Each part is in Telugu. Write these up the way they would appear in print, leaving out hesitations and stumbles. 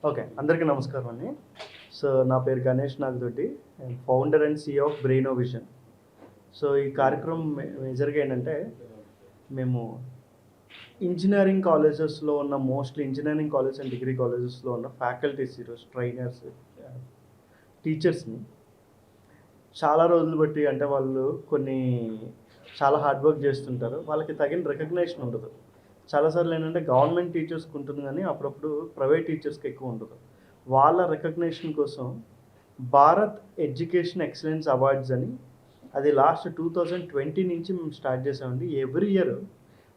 ఓకే, అందరికీ నమస్కారం అండి. సో నా పేరు Ganesh Nagadoddi, founder and CEO of Brainovision. So ఈ కార్యక్రమం మేజర్గా ఏంటంటే, మేము ఇంజనీరింగ్ కాలేజెస్లో ఉన్న mostly engineering college and degree కాలేజెస్లో ఉన్న ఫ్యాకల్టీస్, ఈరోజు ట్రైనర్స్, టీచర్స్ని చాలా రోజులు బట్టి, అంటే వాళ్ళు చాలా హార్డ్ వర్క్ చేస్తుంటారు, వాళ్ళకి తగిన రికగ్నేషన్ ఉండదు. చాలాసార్లు ఏంటంటే గవర్నమెంట్ టీచర్స్కి ఉంటుంది, కానీ అప్పుడప్పుడు ప్రైవేట్ టీచర్స్కి ఎక్కువ ఉండదు. వాళ్ళ రికగ్నేషన్ కోసం భారత్ ఎడ్యుకేషన్ ఎక్సలెన్స్ అవార్డ్స్ అని, అది లాస్ట్ 2020 నుంచి మేము స్టార్ట్ చేసామండి. ఎవ్రీ ఇయర్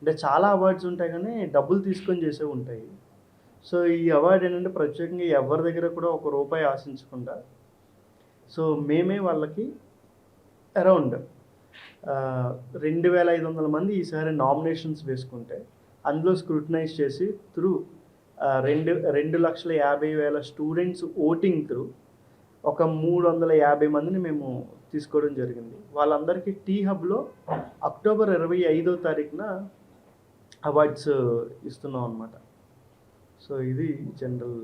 అంటే చాలా అవార్డ్స్ ఉంటాయి, కానీ డబ్బులు తీసుకొని చేసేవి ఉంటాయి. సో ఈ అవార్డు ఏంటంటే ప్రత్యేకంగా ఎవరి దగ్గర కూడా ₹1 ఆశించకుండా, సో మేమే వాళ్ళకి అరౌండ్ 2500 మంది ఈసారి నామినేషన్స్ వేసుకుంటే, అందులో స్క్రూటనైజ్ చేసి త్రూ 2,50,000 స్టూడెంట్స్ ఓటింగ్ త్రూ ఒక 350 మందిని మేము తీసుకోవడం జరిగింది. వాళ్ళందరికీ టీ హబ్లో అక్టోబర్ 25వ తారీఖున అవార్డ్స్ ఇస్తున్నాం అన్నమాట. సో ఇది జనరల్.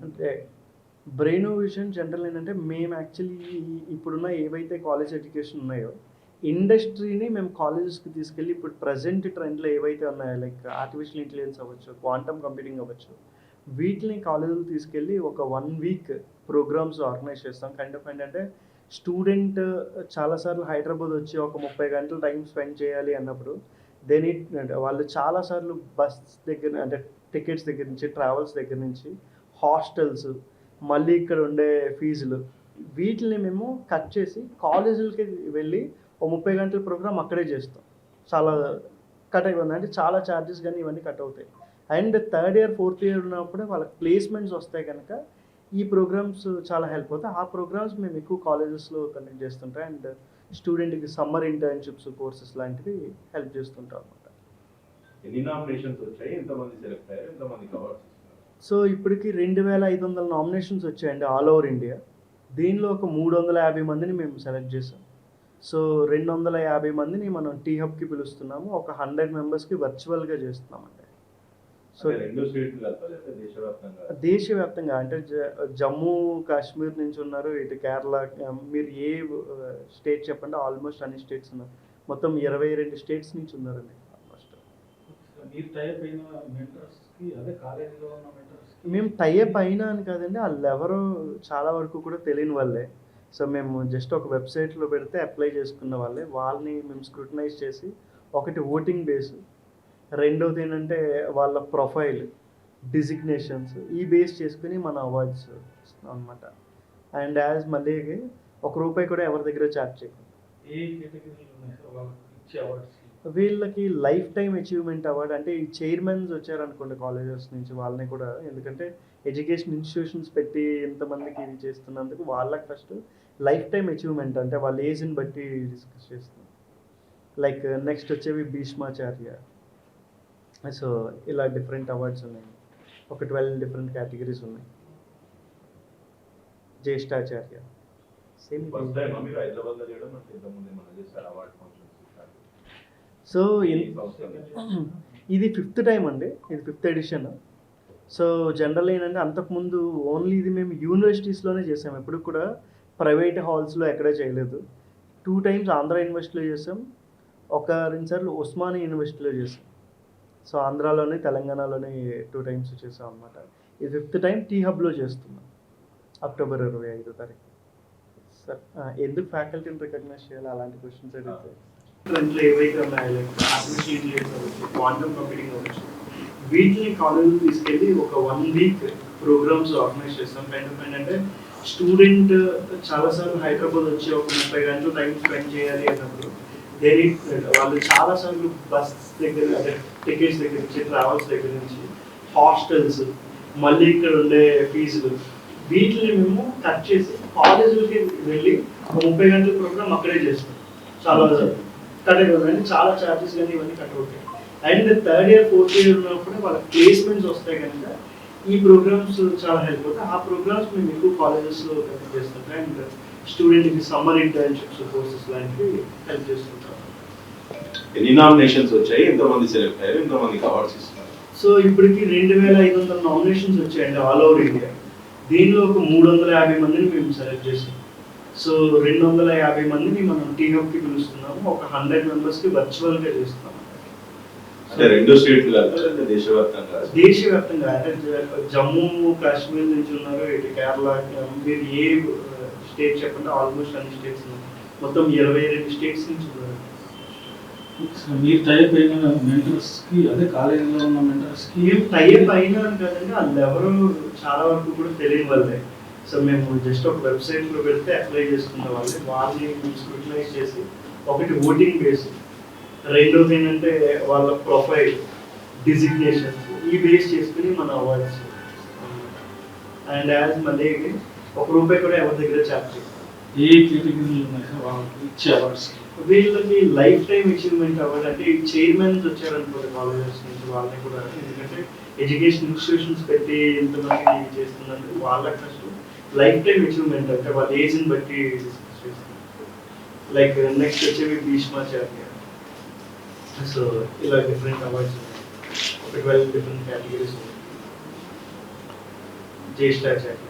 అంటే బ్రెయినోవిజన్ జనరల్ ఏంటంటే, మేము యాక్చువల్లీ ఇప్పుడున్న ఏవైతే కాలేజ్ ఎడ్యుకేషన్ ఉన్నాయో, ఇండస్ట్రీని మేము కాలేజెస్కి తీసుకెళ్ళి ఇప్పుడు ప్రజెంట్ ట్రెండ్లో ఏవైతే ఉన్నాయో, లైక్ ఆర్టిఫిషియల్ ఇంటెలిజెన్స్ అవ్వచ్చు, క్వాంటమ్ కంప్యూటింగ్ అవ్వచ్చు, వీటిని కాలేజీలు తీసుకెళ్ళి ఒక 1 వీక్ ప్రోగ్రామ్స్ ఆర్గనైజ్ చేస్తాం. కైండ్ ఆఫ్ ఏంటంటే, స్టూడెంట్ చాలాసార్లు హైదరాబాద్ వచ్చి ఒక 30 గంటలు టైం స్పెండ్ చేయాలి అన్నప్పుడు వాళ్ళు చాలాసార్లు బస్ దగ్గర, అంటే టికెట్స్ దగ్గర నుంచి, ట్రావెల్స్ దగ్గర నుంచి, హాస్టల్స్, మళ్ళీ ఇక్కడ ఉండే ఫీజులు, వీటిని మేము కట్ చేసి కాలేజీలకి వెళ్ళి ఓ 30 గంటల ప్రోగ్రామ్ అక్కడే చేస్తాం. చాలా కట్ అయిపోయింది, అంటే చాలా ఛార్జెస్ కానీ ఇవన్నీ కట్ అవుతాయి. And third year, fourth year ఉన్నప్పుడే వాళ్ళకి ప్లేస్మెంట్స్ వస్తాయి కనుక ఈ ప్రోగ్రామ్స్ చాలా హెల్ప్ అవుతాయి. ఆ ప్రోగ్రామ్స్ మేము ఎక్కువ కాలేజెస్లో కండక్ట్ చేస్తుంటాం. అండ్ స్టూడెంట్కి సమ్మర్ ఇంటర్న్షిప్స్, కోర్సెస్ లాంటివి హెల్ప్ చేస్తుంటాం అనమాట. ఎన్ని నామినేషన్స్ వచ్చాయి, ఎంతమంది సెలెక్ట్ అయ్యారు, ఎంతమందికి అవార్డ్స్? సో ఇప్పటికి 2,500 నామినేషన్స్ వచ్చాయండి ఆల్ ఓవర్ ఇండియా. దీనిలో ఒక 350 మందిని మేము సెలెక్ట్ చేసాం. సో 250 మందిని మనం టీ హబ్కి పిలుస్తున్నాము. ఒక 100 మెంబర్స్కి వర్చువల్గా చేస్తున్నామండి. సో దేశవ్యాప్తంగా, అంటే జమ్మూ కాశ్మీర్ నుంచి ఉన్నారు, ఇటు కేరళ, మీరు ఏ స్టేట్ చెప్పండి, ఆల్మోస్ట్ అన్ని స్టేట్స్ ఉన్నారు. మొత్తం 22 స్టేట్స్ నుంచి ఉన్నారండి ఆల్మోస్ట్. మేము టైఅప్ అయినా అని కాదండి, వాళ్ళు ఎవరో చాలా వరకు కూడా తెలియని వాళ్ళే. సో మేము జస్ట్ ఒక వెబ్సైట్లో పెడితే అప్లై చేసుకున్న వాళ్ళని మేము స్క్రూటనైజ్ చేసి, ఒకటి ఓటింగ్ బేస్, రెండోది ఏంటంటే వాళ్ళ ప్రొఫైల్, డిజిగ్నేషన్స్, ఈ బేస్ చేసుకుని మన అవార్డ్స్ ఇస్తున్నాం అనమాట. అండ్ యాజ్ మళ్ళీ ₹1 కూడా ఎవరి దగ్గర ఛార్జ్ చేయకుండా వీళ్ళకి లైఫ్ టైం అచీవ్మెంట్ అవార్డు, అంటే ఈ చైర్మన్స్ వచ్చారనుకోండి కాలేజెస్ నుంచి, వాళ్ళని కూడా, ఎందుకంటే ఎడ్యుకేషన్ ఇన్స్టిట్యూషన్స్ పెట్టి ఇంతమందికి ఇది చేస్తున్నందుకు వాళ్ళకి ఫస్ట్ లైఫ్ టైం అచీవ్మెంట్, అంటే వాళ్ళ ఏజ్ని బట్టి డిస్కస్ చేస్తున్నాం. లైక్ నెక్స్ట్ వచ్చేవి భీష్మాచార్య. సో ఇలా డిఫరెంట్ అవార్డ్స్ ఉన్నాయి, ఒక 12 డిఫరెంట్ కేటగిరీస్ ఉన్నాయి. జ్యేష్ఠాచార్య సేమ్. సో ఇది 5th టైం అండి, ఇది 5th ఎడిషన్. సో జనరల్ ఏంటంటే, అంతకుముందు ఓన్లీ ఇది మేము యూనివర్సిటీస్లోనే చేసాం, ఎప్పుడు కూడా ప్రైవేట్ హాల్స్లో ఎక్కడే చేయలేదు. 2 టైమ్స్ ఆంధ్ర యూనివర్సిటీలో చేసాం, ఒక 2 సార్లు ఉస్మానియా యూనివర్సిటీలో చేసాం. సో ఆంధ్రాలోని, తెలంగాణలోని 2 టైమ్స్ చేసాం అనమాట. ఇది 5th టైం టీ హబ్లో చేస్తున్నాం, అక్టోబర్ 25వ తారీఖు. సార్ ఎందుకు ఫ్యాకల్టీని రికగ్నైజ్ చేయాలి అలాంటి క్వశ్చన్స్ అడిగితే, ట్రెండ్లో ఏవైతే ఉన్నాయో, లైక్ ఆర్టిఫిషియల్ ఇంటెలిజెన్స్ అవ్వచ్చు, క్వాంటమ్ కంప్యూటింగ్ అవ్వచ్చు, వీటిని కాలేజీకి తీసుకెళ్ళి ఒక 1 వీక్ ప్రోగ్రామ్స్ ఆర్గనైజ్ చేస్తాం. కైండ్ ఆఫ్ ఏంటంటే, స్టూడెంట్ చాలాసార్లు హైదరాబాద్ వచ్చి ఒక 30 గంటలు టైం స్పెండ్ చేయాలి అన్నప్పుడు వాళ్ళు చాలాసార్లు బస్ దగ్గర, అదే టికెట్స్ దగ్గర నుంచి, ట్రావెల్స్ దగ్గర నుంచి, హాస్టల్స్, మళ్ళీ ఇక్కడ ఉండే ఫీజులు, వీటిని మేము కట్ చేసి కాలేజీలకి వెళ్ళి ఒక 30 గంటల ప్రోగ్రామ్ అక్కడే చేస్తాం. చాలా కట్ అయిపోతుంది, చాలా ఛార్జెస్ కానీ ఇవన్నీ కట్ అవుతాయి. And third year, fourth year ఉన్నప్పుడు వాళ్ళకి ప్లేస్మెంట్స్ వస్తాయి కనుక ఈ ప్రోగ్రామ్స్ చాలా హెల్ప్ అవుతాయి. ఆ ప్రోగ్రామ్స్ మేము ఎక్కువ కాలేజెస్లో కండక్ట్ చేస్తుంటాం. అండ్ స్టూడెంట్కి సమ్మర్ ఇంటర్న్షిప్స్, కోర్సెస్ లాంటివి హెల్ప్ చేస్తుంటాం. ఎన్ని నామినేషన్స్ వచ్చాయి, ఎంతమంది సెలెక్ట్ అయ్యారు, ఎంతమందికి అవార్డ్స్ ఇస్తున్నారు? సో ఇప్పటికి 2500 నామినేషన్స్ వచ్చాయండి ఆల్ ఓవర్ ఇండియా. దీనిలో ఒక 350 మందిని మేము సెలెక్ట్ చేసాం. సో 250 మందిని మనం టీహబ్కి పిలుస్తున్నాము, ఒక 100 మెంబర్స్కి వర్చువల్గా చేస్తున్నాము. అంటే 2 స్టేట్లు కాదు, దేశవ్యాప్తంగా? దేశవ్యాప్తంగా అంటే జమ్మూ కాశ్మీర్ నుంచి ఉన్నారు, ఇటు కేరళ, మీరు ఏ స్టేట్ చెప్పండి, ఆల్మోస్ట్ అన్ని స్టేట్స్ మొత్తం 22 స్టేట్స్ నుంచి ఉన్నారు. మీరు టైప్ అయిన మెంటర్స్కి, అదే కాలేజీలో ఉన్న మెంటర్స్కి మేము టైప్ అయినా అని కాదండి, వాళ్ళు ఎవరు చాలా వరకు కూడా తెలియని వాళ్ళే. సో మేము జస్ట్ ఒక వెబ్సైట్లో పెడితే అప్లై చేసుకున్న వాళ్ళే, వాళ్ళని స్క్రూటనైజ్ చేసి ఒకటి ఓటింగ్ బేస్, రెండోది ఏంటంటే వాళ్ళ ప్రొఫైల్, డిజిగ్నేషన్స్, ఈ బేస్ చేసుకుని మన అవార్డ్స్. అండ్ యాజ్ మళ్ళీ ₹1 కూడా ఎవరి దగ్గర ఛార్జ్ చేస్తాం. ఏ కేటగిరీలు ఉన్నాయి సార్ వాళ్ళకి ఇచ్చే అవార్డ్స్కి? వీళ్ళకి లైఫ్ టైం అచీవ్మెంట్ అవార్డ్ అంటే చైర్మన్స్ వచ్చారనుకోండి కాలేజెస్ నుంచి, వాళ్ళని కూడా, ఎందుకంటే ఎడ్యుకేషన్ ఇన్స్టిట్యూషన్స్ పెట్టి ఇంతమంది చేస్తుందంటే వాళ్ళకి ఫస్ట్ లైఫ్ టైం అచీవ్మెంట్ అంటే వాళ్ళ ఏజ్ని బట్టి డిస్కస్ చేస్తాం. లైక్ నెక్స్ట్ వచ్చేవి భీష్మాచార్య. సో ఇలా డిఫరెంట్ అవార్డ్స్ ఉన్నాయి, ఒక 12 డిఫరెంట్ కేటగిరీస్ ఉన్నాయి. జ్యేష్ఠాచార్య.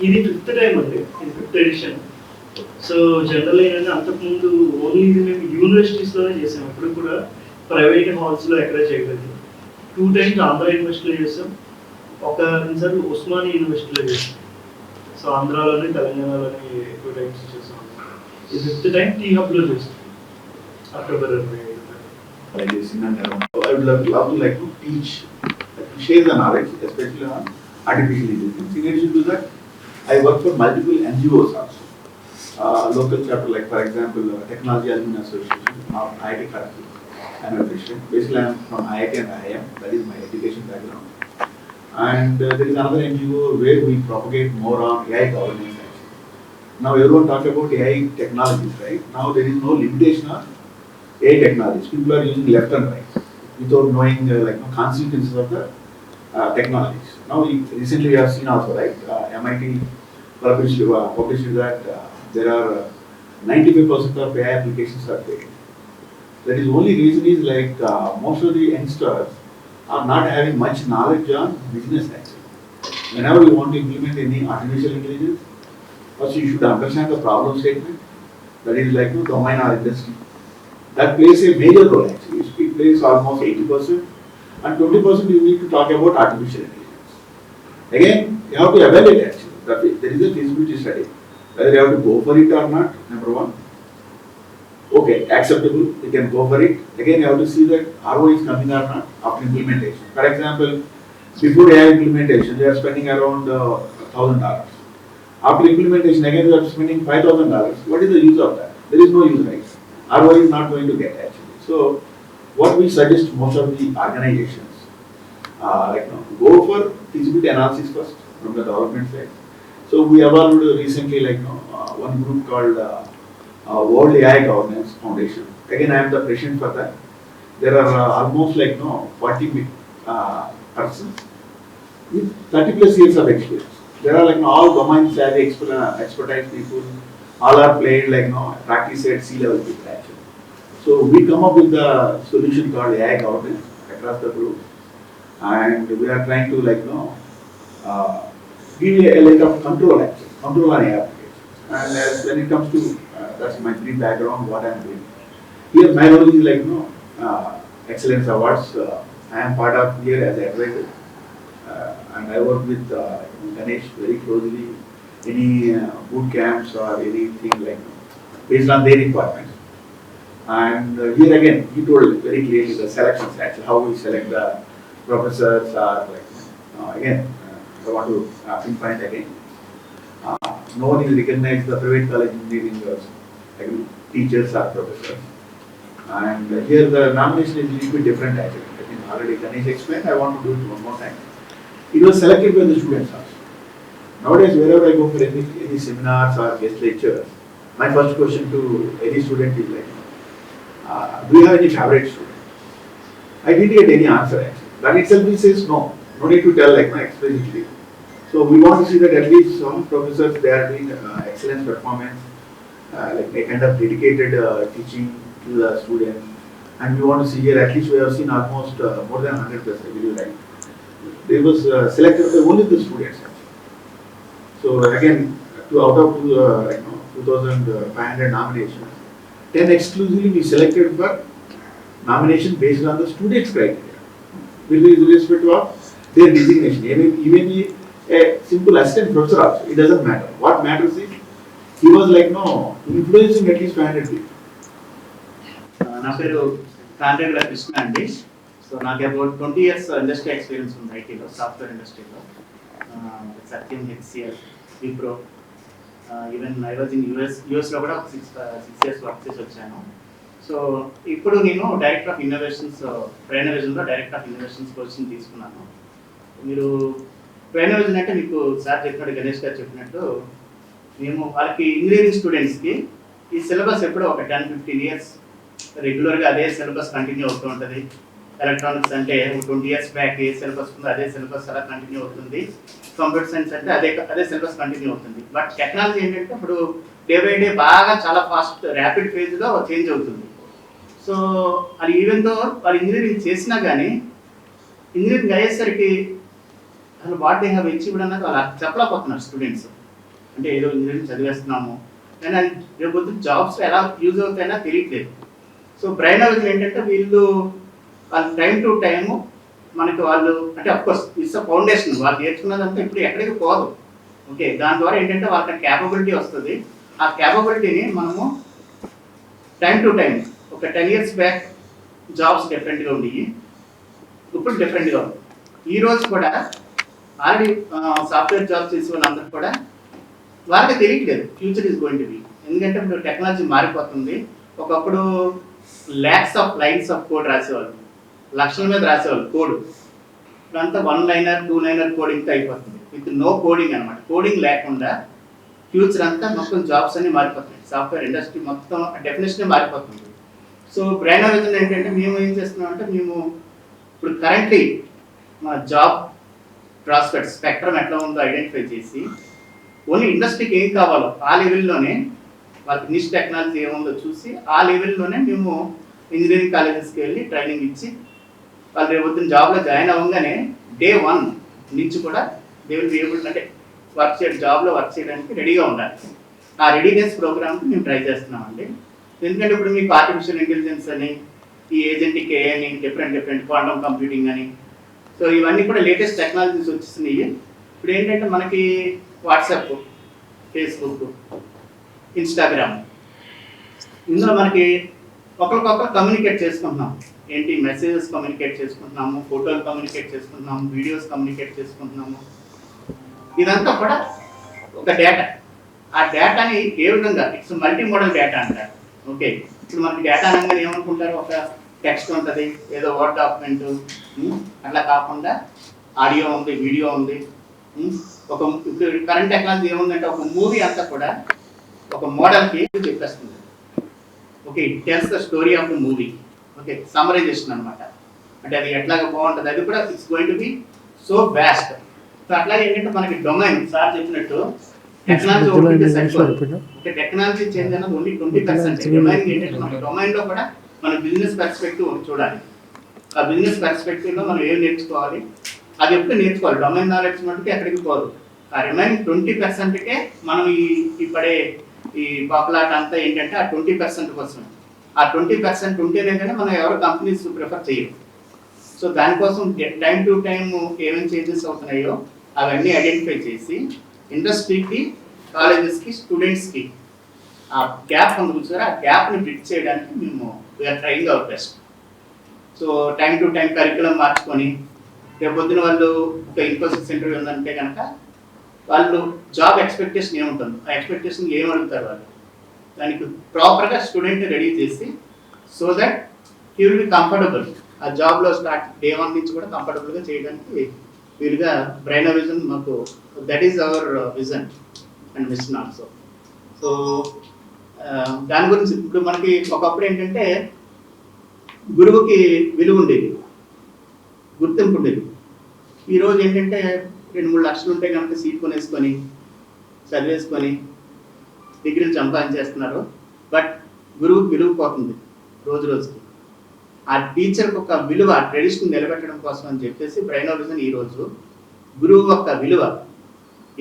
ఇది 5th టైం అండి, ఇది 5th ఎడిషన్. సో జనరల్ ఏంటంటే అంతకుముందు ఓన్లీ ఇది మేము యూనివర్సిటీస్లోనే చేసాం, ఎప్పుడు కూడా ప్రైవేట్ హాల్స్లో ఎక్కడ చేయలేదు. 2 టైమ్స్ ఆంధ్ర యూనివర్సిటీలో చేసాం, ఒక 2 సార్లు ఉస్మానియా యూనివర్సిటీలో చేసాం. సో ఆంధ్రాలోని తెలంగాణలోని 2 టైమ్స్ చేసాం. ఇది 5th టైం టీహబ్లో చేసాం, October 25. I would love to like to teach, to share the knowledge, especially on artificial intelligence. In addition to that, I work for multiple NGOs also. Local chapter, like for example, Technology Alumni Association of IIT Kharagpur. I am a president. Basically, I am from IIT and IIM. That is my education background. And there is another NGO where we propagate more on AI governance. Actually. Now everyone talk about AI technologies, right? Now there is no limitation on AI technologies. People are using left and right without knowing consequences of the technologies. Now recently we have seen also, right? MIT published that there are 95% of AI applications are failed. That is only reason is like most of the youngsters are not having much knowledge on business actually. Whenever you want to implement any artificial intelligence, first you should understand the problem statement. That is like domain or industry. That plays a major role actually. It plays almost 80%, and 20% you need to talk about artificial intelligence. Again, you have to evaluate actually. That is, there is a feasibility study. Whether you have to go for it or not, number one. Okay, acceptable, you can go for it. Again, you have to see that ROI is coming or not after implementation. For example, before AI implementation, they are spending around $1,000. After implementation, again they are spending $5,000. What is the use of that? There is no use, right? ROI is not going to get actually. So, what we suggest most of the organizations, go for feasibility analysis first from the development side. So we evolved recently one group called World AI Governance Foundation. Again, I am the president for that. There are almost 40 persons with 30 plus years of experience. There are all domain savvy expertise people, all are played practice at C-level people actually. So we come up with the solution called AI governance across the group, and we are trying to give a layer of control actually, control on AI applications. And when it comes to that's my brief background, what I am doing. Here my role is Excellence Awards. I am part of here as an advisor, and I work with Ganesh very closely. Any boot camps or anything based on their requirements. And here again, he told very clearly the selections actually, how we select the professors are again. I want to pinpoint again. No one is recognized the private college engineering teachers or professors. And here the nomination is a little bit different actually. I think already Ganesh explained. I want to do it one more time. It was selected by the students also. Nowadays, wherever I go for any seminars or guest lectures, my first question to any student is do you have any favorite student? I didn't get any answer actually. That itself says no. No need to tell explicitly. So we want to see that at least some professors they are doing excellent performance, like a kind of dedicated teaching to the students. And we want to see here, at least we have seen almost more than 100 plus, I believe, right? They was selected only the students actually. So again, out of 2,500 nominations, 10 exclusively we selected for nomination based on the students' criteria. With respect to their designation, even a simple assistant professor also, it doesn't matter. What matters is he was like influencing at least 500 people. నా పేరు కాండ్రేగుల కృష్ణ అండి. సో నాకు అబౌట్ 20 years ఇండస్ట్రీ ఎక్స్పీరియన్స్ ఉంది ఐటీలో, సాఫ్ట్వేర్ ఇండస్ట్రీలో. Satyam, HCL, Wipro, even I was in యూఎస్లో కూడా 6 years వర్క్ చేసి వచ్చాను. సో ఇప్పుడు నేను డైరెక్టర్ ఆఫ్ ఇన్నోవేషన్స్, ప్రైనోవేషన్లో డైరెక్టర్ ఆఫ్ ఇన్నోవేషన్స్ పొజిషన్ తీసుకున్నాను. మీరు ప్రైనోవేషన్ అంటే మీకు సార్ చెప్పినట్టు, గణేష్ గారు చెప్పినట్టు, మేము వాళ్ళకి ఇంజనీరింగ్ స్టూడెంట్స్కి ఈ సిలబస్ ఎప్పుడో ఒక 10-15 years రెగ్యులర్గా అదే సిలబస్ కంటిన్యూ అవుతూ ఉంటుంది. ఎలక్ట్రానిక్స్ అంటే 20 years బ్యాక్ ఏ సిలబస్ ఉందో అదే సిలబస్ అలా కంటిన్యూ అవుతుంది. కంప్యూటర్ సైన్స్ అంటే అదే సిలబస్ కంటిన్యూ అవుతుంది. బట్ టెక్నాలజీ ఏంటంటే ఇప్పుడు డే బై డే బాగా చాలా ఫాస్ట్ ర్యాపిడ్ ఫేజ్లో చేంజ్ అవుతుంది. సో అది ఈవెన్ తో వాళ్ళు ఇంజనీరింగ్ చేసినా కానీ ఇంజనీరింగ్ అయ్యేసరికి అసలు వాట్ దే హ్యావ్ అచీవ్డ్ అన్నది వాళ్ళు చెప్పలేకపోతున్నారు స్టూడెంట్స్. అంటే ఏదో ఇంజనీరింగ్ చదివేస్తున్నాము కానీ అది రేపు జాబ్స్ ఎలా యూజ్ అవుతాయన్నా తెలియట్లేదు. సో ప్రైనోవేషన్ ఏంటంటే వీళ్ళు వాళ్ళ టైం టు టైము మనకి వాళ్ళు అంటే అఫ్కోర్స్ ఇట్స్ అ ఫౌండేషన్, వాళ్ళు నేర్చుకున్నదంతా ఇప్పుడు ఎక్కడికి పోదు. ఓకే, దాని ద్వారా ఏంటంటే వాళ్ళకి క్యాపబిలిటీ వస్తుంది. ఆ క్యాపబిలిటీని మనము టైం టు టైం, ఒక 10 years బ్యాక్ జాబ్స్ డిఫరెంట్గా ఉండేవి, ఇప్పుడు డిఫరెంట్గా ఉంది. ఈరోజు కూడా ఆల్రెడీ సాఫ్ట్వేర్ జాబ్స్ చేసే వాళ్ళందరూ కూడా వాళ్ళకి తెలియట్లేదు future is going to be. ఎందుకంటే ఇప్పుడు టెక్నాలజీ మారిపోతుంది. ఒకప్పుడు lakhs of lines of code రాసేవాళ్ళు, లక్షల మీద రాసేవాళ్ళు కోడ్. ఇప్పుడంతా 1 liner 2 liner కోడింగ్తో అయిపోతుంది, విత్ నో కోడింగ్ అనమాట. కోడింగ్ లేకుండా ఫ్యూచర్ అంతా మొత్తం జాబ్స్ అన్ని మారిపోతున్నాయి. సాఫ్ట్వేర్ ఇండస్ట్రీ మొత్తం డెఫినేషన్ మారిపోతుంది. సో ప్రైనోవేషన్ ఏంటంటే మేము ఏం చేస్తున్నామంటే మేము ఇప్పుడు కరెంట్లీ మా జాబ్ ప్రాస్పెక్ట్స్ స్పెక్ట్రమ్ ఎట్లా ఉందో ఐడెంటిఫై చేసి ఓన్లీ ఇండస్ట్రీకి ఏం కావాలో ఆ లెవెల్లోనే వాళ్ళకి నిష్ టెక్నాలజీ ఏముందో చూసి ఆ లెవెల్లోనే మేము ఇంజనీరింగ్ కాలేజెస్కి వెళ్ళి ట్రైనింగ్ ఇచ్చి వాళ్ళు రేపు జాబ్లో జాయిన్ అవ్వగానే day 1 నుంచి కూడా దే విల్ బి ఏబుల్ అంటే వర్క్ చేయడం, జాబ్లో వర్క్ చేయడానికి రెడీగా ఉండాలి. ఆ రెడీనెస్ ప్రోగ్రామ్కి మేము ట్రై చేస్తున్నామండి. ఎందుకంటే ఇప్పుడు మీకు ఆర్టిఫిషియల్ ఇంటెలిజెన్స్ అని, ఈ ఏజెంటిక్ ఏ అని, డిఫరెంట్ క్వాంటమ్ కంప్యూటింగ్ అని, సో ఇవన్నీ కూడా లేటెస్ట్ టెక్నాలజీస్ వచ్చేసినాయి. ఇప్పుడు ఏంటంటే మనకి వాట్సాప్, ఫేస్బుక్, ఇన్స్టాగ్రామ్, ఇందులో మనకి ఒకరికొకరు కమ్యూనికేట్ చేసుకుంటున్నాం. ఏంటి మెసేజెస్ కమ్యూనికేట్ చేసుకుంటున్నాము, ఫోటోలు కమ్యూనికేట్ చేసుకుంటున్నాము, వీడియోస్ కమ్యూనికేట్ చేసుకుంటున్నాము. ఇదంతా కూడా ఒక డేటా. ఆ డేటాని ఏ విధంగా ఇట్స్ మల్టీ మోడల్ డేటా అంటారు. ఓకే, ఇప్పుడు మనకి డేటా అనగానే ఏమనుకుంటారు, ఒక టెక్స్ట్ ఉంటుంది, ఏదో వర్డ్ డాక్యుమెంట్, అట్లా కాకుండా ఆడియో ఉంది, వీడియో ఉంది. ఒక ఇప్పుడు కరెంట్ టెక్నాలజీ ఏముందంటే ఒక మూవీ అంతా కూడా ఒక మోడల్కి చెప్పేస్తుంది. Okay, it tells the story of the movie. Okay, summarisation అనమాట. అంటే అది ఎట్లాగా బాగుంటుంది, అది కూడా it's going to be so vast. So అట్లాగే ఏంటంటే మనకి డొమైన్ సార్ చెప్పినట్టు టెక్నాలజీ ఓకే, టెక్నాలజీ చేంజ్ అనేది ఓన్లీ 20%. డొమైన్ ఏంటంటే మన డొమైన్లో కూడా మన బిజినెస్ పర్స్పెక్టివ్ చూడాలి. ఆ బిజినెస్ పర్స్పెక్టివ్లో మనం ఏం నేర్చుకోవాలి, అది ఎప్పుడు నేర్చుకోవాలి. డొమైన్ నాలెడ్జ్ మటుకు ఎక్కడికి పోదు. ఆ రిమైనింగ్ 20%కే మనం ఈ పడే ఈ పాపులాట్ అంతా ఏంటంటే ఆ 20% కోసం. ఆ 20% ఉంటేనే కానీ మనం ఎవరు కంపెనీస్ ప్రిఫర్ చేయరు. సో దానికోసం టైం టు టైం ఏమేమి చేంజెస్ అవుతున్నాయో అవన్నీ ఐడెంటిఫై చేసి ఇండస్ట్రీకి, కాలేజెస్కి, స్టూడెంట్స్కి ఆ గ్యాప్ ఉంది చూసారా, ఆ గ్యాప్ని బ్రిడ్జ్ చేయడానికి మేము we are trying our best. So time to time curriculum మార్చుకొని రేపొద్దున వాళ్ళు ఒక ఇన్ఫోసిస్ ఇంటర్వ్యూ ఉందంటే కనుక వాళ్ళు జాబ్ ఎక్స్పెక్టేషన్ ఏముంటుంది, ఆ ఎక్స్పెక్టేషన్ ఏం అడుగుతారు వాళ్ళు, దానికి ప్రాపర్గా స్టూడెంట్ని రెడీ చేసి so that he will be comfortable. ఆ జాబ్లో స్టార్ట్ day 1 నుంచి కూడా కంఫర్టబుల్గా చేయడానికి వీలుగా ప్రైనోవేషన్ మాకు that is our vision and mission also. So దాని గురించి ఇప్పుడు మనకి ఒకప్పుడు ఏంటంటే గురువుకి విలువ ఉండేది, గుర్తింపు ఉండేది. ఈరోజు ఏంటంటే 2-3 లక్షలు ఉంటే కనుక సీట్ కొనేసుకొని చదివేసుకొని డిగ్రీలు సంపాదించేస్తున్నారు, బట్ గురువుకి విలువ పోతుంది రోజు రోజుకి. ఆ టీచర్కి ఒక విలువ ట్రెడిషన్ నిలబెట్టడం కోసం అని చెప్పేసి బ్రైనోవిజన్ ఈరోజు గురువు యొక్క విలువ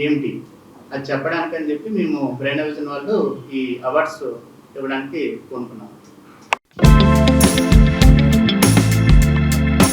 ఏమిటి అది చెప్పడానికి అని చెప్పి మేము బ్రైనోవిజన్ వాళ్ళు ఈ అవార్డ్స్ ఇవ్వడానికి కోరుకున్నాం.